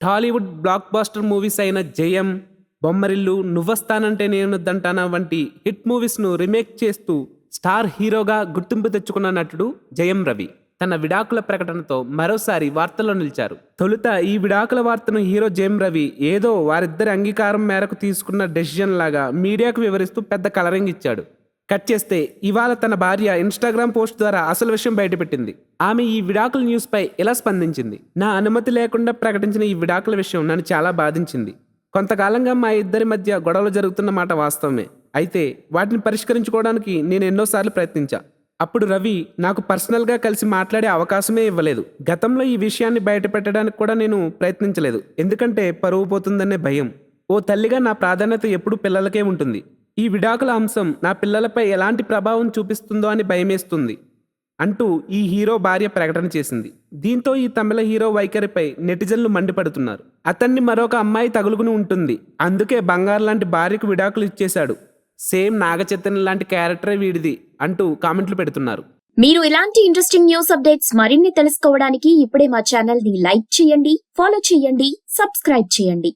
Tollywood black buster movies అయిన జయం, బొమ్మరిల్లు, నువ్వొస్తానంటే నేనొద్దంటానా వంటి హిట్ మూవీస్ను రీమేక్ చేస్తూ స్టార్ హీరోగా గుర్తింపు తెచ్చుకున్న నటుడు జయం రవి తన విడాకుల ప్రకటనతో మరోసారి వార్తల్లో నిలిచారు. తొలుత ఈ విడాకుల వార్తను హీరో జయం రవి ఏదో వారిద్దరి అంగీకారం మేరకు తీసుకున్న డెసిషన్ లాగా మీడియాకు వివరిస్తూ పెద్ద కలరింగ్ ఇచ్చాడు. కట్ చేస్తే ఇవాళ తన భార్య ఇన్స్టాగ్రామ్ పోస్ట్ ద్వారా అసలు విషయం బయటపెట్టింది. ఆమె ఈ విడాకుల న్యూస్ పై ఇలా స్పందించింది. నా అనుమతి లేకుండా ప్రకటించిన ఈ విడాకుల విషయం నన్ను చాలా బాధించింది. కొంతకాలంగా మా ఇద్దరి మధ్య గొడవలు జరుగుతున్న మాట వాస్తవమే. అయితే వాటిని పరిష్కరించుకోవడానికి నేను ఎన్నోసార్లు ప్రయత్నించా. అప్పుడు రవి నాకు పర్సనల్గా కలిసి మాట్లాడే అవకాశమే ఇవ్వలేదు. గతంలో ఈ విషయాన్ని బయటపెట్టడానికి కూడా నేను ప్రయత్నించలేదు. ఎందుకంటే పరువు పోతుందనే భయం. ఓ తల్లిగా నా ప్రాధాన్యత ఎప్పుడూ పిల్లలకే ఉంటుంది. ఈ విడాకుల అంశం నా పిల్లలపై ఎలాంటి ప్రభావం చూపిస్తుందో అని భయమేస్తుంది అంటూ ఈ హీరో భార్య ప్రకటన చేసింది. దీంతో ఈ తమిళ హీరో వైఖరిపై నెటిజన్లు మండిపడుతున్నారు. అతన్ని మరొక అమ్మాయి తగులుకుని ఉంటుంది, అందుకే బంగారు లాంటి భార్యకు విడాకులు ఇచ్చేశాడు, సేమ్ నాగచైతన్య లాంటి క్యారెక్టరే వీడిది అంటూ కామెంట్లు పెడుతున్నారు. మీరు ఇలాంటి ఇంట్రెస్టింగ్ న్యూస్ అప్డేట్స్ మరిన్ని తెలుసుకోవడానికి ఇప్పుడే మా ఛానల్ ని లైక్ చేయండి, ఫాలో చేయండి, సబ్స్క్రైబ్ చేయండి.